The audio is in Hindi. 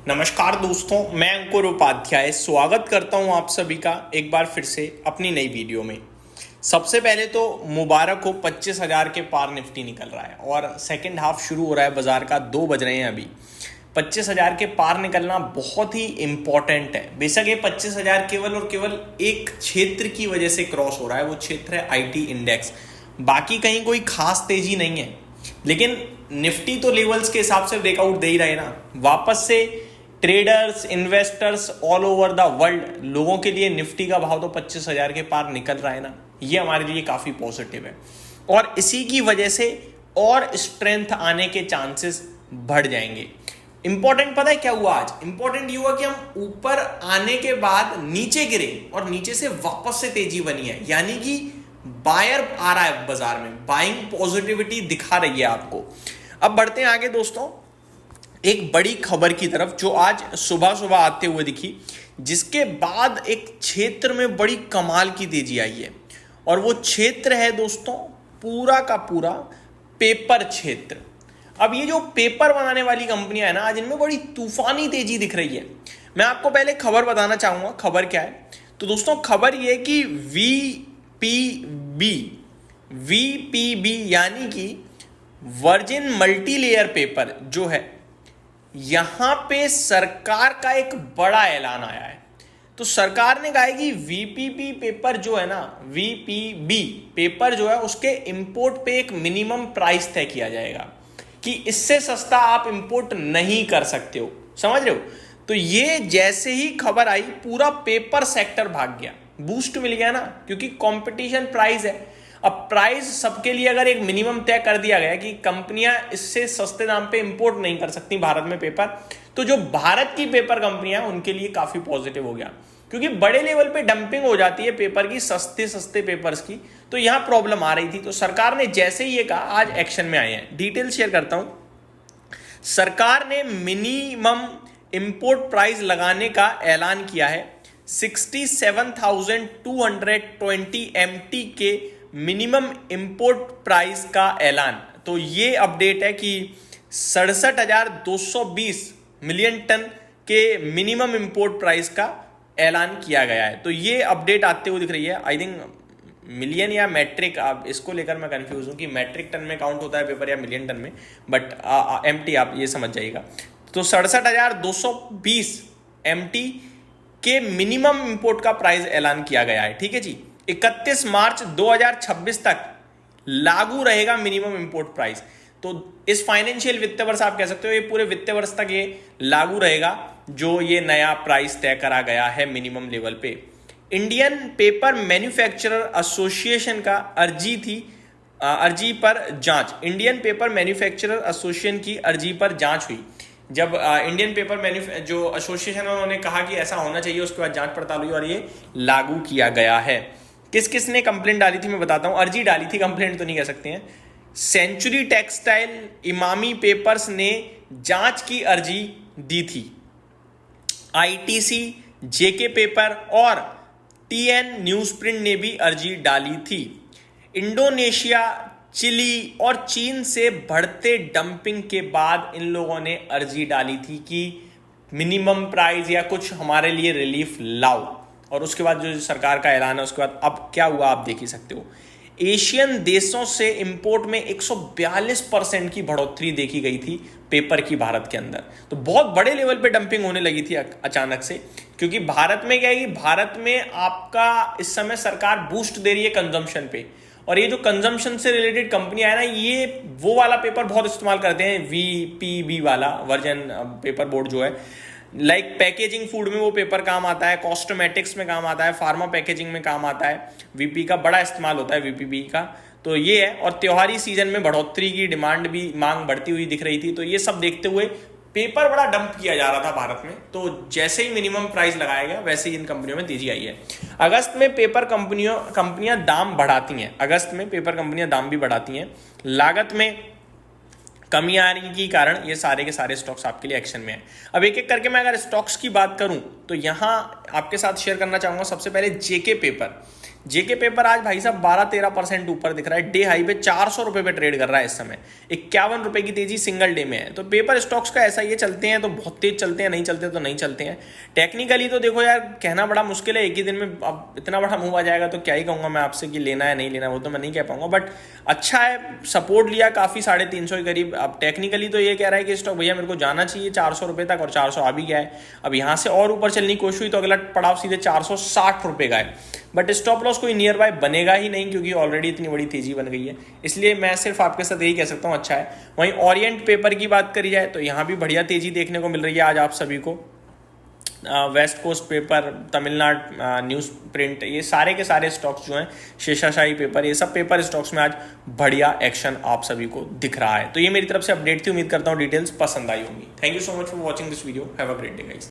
नमस्कार दोस्तों, मैं अंकुर उपाध्याय स्वागत करता हूं आप सभी का एक बार फिर से अपनी नई वीडियो में। सबसे पहले तो मुबारक हो, 25,000 के पार निफ्टी निकल रहा है और सेकंड हाफ शुरू हो रहा है बाजार का। 2 बज रहे हैं अभी। 25,000 के पार निकलना बहुत ही इंपॉर्टेंट है। बेशक ये 25,000 केवल और केवल एक क्षेत्र की वजह से क्रॉस हो रहा है, वो क्षेत्र है आईटी इंडेक्स। बाकी कहीं कोई खास तेजी नहीं है, लेकिन निफ्टी तो लेवल्स के हिसाब से ब्रेकआउट दे ही रहे ना। वापस से traders, investors all over the world, लोगों के लिए निफ्टी का भाव तो 25,000 के पार निकल रहा है ना, ये हमारे लिए काफी पॉजिटिव है। और इसी की वजह से और स्ट्रेंथ आने के चांसेस बढ़ जाएंगे। इंपॉर्टेंट पता है क्या हुआ आज? इंपॉर्टेंट ये हुआ कि हम ऊपर आने के बाद नीचे गिरे और नीचे से वापस से तेजी बनी है, यानी कि बायर आ रहा है बाजार में, बाइंग पॉजिटिविटी दिखा रही है आपको। अब बढ़ते हैं आगे दोस्तों, एक बड़ी खबर की तरफ जो आज सुबह सुबह आते हुए दिखी, जिसके बाद एक क्षेत्र में बड़ी कमाल की तेजी आई है। और वो क्षेत्र है दोस्तों पूरा का पूरा पेपर क्षेत्र। अब ये जो पेपर बनाने वाली कंपनियां है ना, आज इनमें बड़ी तूफानी तेजी दिख रही है। मैं आपको पहले खबर बताना चाहूंगा, खबर क्या है। तो दोस्तों खबर ये कि वीपीबी यानी कि वर्जिन मल्टीलेयर पेपर जो है, यहां पे सरकार का एक बड़ा ऐलान आया है। तो सरकार ने कहा है कि वीपीबी पेपर जो है ना, वीपीबी पेपर जो है उसके इंपोर्ट पे एक मिनिमम प्राइस तय किया जाएगा कि इससे सस्ता आप इंपोर्ट नहीं कर सकते हो। समझ रहे हो? तो ये जैसे ही खबर आई, पूरा पेपर सेक्टर भाग गया, बूस्ट मिल गया ना, क्योंकि कंपटीशन प्राइस है। अब प्राइस सबके लिए अगर एक मिनिमम तय कर दिया गया कि कंपनियां इससे सस्ते दाम पे इंपोर्ट नहीं कर सकती भारत में पेपर, तो जो भारत की पेपर कंपनियां उनके लिए काफी पॉजिटिव हो गया, क्योंकि बड़े लेवल पे डंपिंग हो जाती है पेपर की, सस्ते सस्ते पेपर्स की, तो यहां प्रॉब्लम आ रही थी। तो सरकार ने जैसे ही ये कहा, आज एक्शन में आए हैं। डिटेल शेयर करता हूं। सरकार ने मिनिमम इंपोर्ट प्राइस लगाने का ऐलान किया है। 67,220 MT के मिनिमम इंपोर्ट प्राइस का ऐलान। तो ये अपडेट है कि 67,220 मिलियन टन के मिनिमम इंपोर्ट प्राइस का ऐलान किया गया है। तो ये अपडेट आते हुए दिख रही है। आई थिंक मिलियन या मैट्रिक, आप इसको लेकर मैं कंफ्यूज हूं कि मैट्रिक टन में काउंट होता है पेपर या मिलियन टन में, बट MT आप ये समझ जाइएगा। तो 67,220 MT के मिनिमम इंपोर्ट का प्राइस ऐलान किया गया है। ठीक है जी। 31 मार्च 2026 तक लागू रहेगा मिनिमम इंपोर्ट प्राइस। तो इस फाइनेंशियल वित्त वर्ष, आप कह सकते हो ये पूरे वित्त वर्ष तक ये लागू रहेगा, जो ये नया प्राइस तय करा गया है मिनिमम लेवल पे। इंडियन पेपर मैन्युफैक्चरर एसोसिएशन का अर्जी पर जांच। इंडियन पेपर मैन्युफैक्चरर एसोसिएशन की अर्जी पर जांच हुई। जब इंडियन पेपर जो एसोसिएशन है, उन्होंने कहा कि ऐसा होना चाहिए, उसके बाद जांच पड़ताल हुई और ये लागू किया गया है। किस किस ने कंप्लेंट डाली थी मैं बताता हूं। अर्जी डाली थी, कंप्लेंट तो नहीं कह सकते हैं। सेंचुरी टेक्सटाइल, इमामी पेपर्स ने जांच की अर्जी दी थी। आईटीसी, जेके पेपर और टीएन न्यूज प्रिंट ने भी अर्जी डाली थी। इंडोनेशिया, चिली और चीन से बढ़ते डंपिंग के बाद इन लोगों ने अर्जी डाली थी कि मिनिमम प्राइस या कुछ हमारे लिए रिलीफ लाओ। और उसके बाद जो सरकार का ऐलान है, उसके बाद अब क्या हुआ आप देख ही सकते हो। एशियन देशों से इंपोर्ट में 142% की बढ़ोतरी देखी गई थी पेपर की भारत के अंदर। तो बहुत बड़े लेवल पे डंपिंग होने लगी थी अचानक से, क्योंकि भारत में क्या है कि भारत में आपका इस समय सरकार बूस्ट दे रही है कंजम्पशन पे, और ये जो कंजम्पशन से रिलेटेड कंपनियां है ना, ये वो वाला पेपर बहुत इस्तेमाल करते हैं, वीपीबी वाला वर्जन पेपर बोर्ड जो है। लाइक पैकेजिंग फूड में वो पेपर काम आता है, कॉस्मेटिक्स में काम आता है, फार्मा पैकेजिंग में काम आता है। वीपी का बड़ा इस्तेमाल होता है, वीपीबी का। तो ये है। और त्योहारी सीजन में बढ़ोतरी की डिमांड भी, मांग बढ़ती हुई दिख रही थी। तो ये सब देखते हुए पेपर बड़ा डंप किया जा रहा था भारत में। तो जैसे ही मिनिमम प्राइस लगाया गया, वैसे ही इन कंपनियों में तेजी आई है। अगस्त में पेपर कंपनियां दाम बढ़ाती हैं। अगस्त में पेपर कंपनियां दाम भी बढ़ाती हैं। लागत में कमी आने के कारण ये सारे के सारे स्टॉक्स आपके लिए एक्शन में है। अब एक एक करके मैं अगर स्टॉक्स की बात करूं, तो यहां आपके साथ शेयर करना चाहूंगा। सबसे पहले जेके पेपर। जेके पेपर आज भाई साहब 12-13% ऊपर दिख रहा है, डे हाई पे 400 रुपए पे ट्रेड कर रहा है इस समय, 51 रुपए की तेजी सिंगल डे में है। तो पेपर स्टॉक्स का ऐसा, ये चलते हैं तो बहुत तेज चलते हैं, नहीं चलते तो नहीं चलते हैं। टेक्निकली तो देखो यार, कहना बड़ा मुश्किल है, एक ही दिन में अब इतना बड़ा मूव आ जाएगा तो क्या ही कहूँगा मैं आपसे कि लेना है नहीं लेना, वो तो मैं नहीं कह पाऊंगा। बट अच्छा है, सपोर्ट लिया काफ़ी 350 के करीब। अब टेक्निकली तो ये कह रहा है कि स्टॉक भैया मेरे को जाना चाहिए 400 रुपये तक, और 400 आ भी गया है। अब यहाँ से और ऊपर चलने की कोशिश हुई तो अगला पड़ाव सीधे 460 रुपये का है, बट स्टॉप लॉस कोई नियर बाय बनेगा ही नहीं, क्योंकि ऑलरेडी इतनी बड़ी तेजी बन गई है। इसलिए मैं सिर्फ आपके साथ यही कह सकता हूँ अच्छा है। वहीं ओरिएंट पेपर की बात करी जाए तो यहाँ भी बढ़िया तेजी देखने को मिल रही है आज आप सभी को। West Coast Paper, Tamil Nadu Newsprint, ये सारे के सारे स्टॉक्स जो हैं, शेषाशाही पेपर, ये सब पेपर स्टॉक्स में आज बढ़िया एक्शन आप सभी को दिख रहा है। तो ये मेरी तरफ से अपडेट थी, उम्मीद करता हूँ डिटेल्स पसंद आई होंगी। Thank you so much for watching this video, have a great day guys.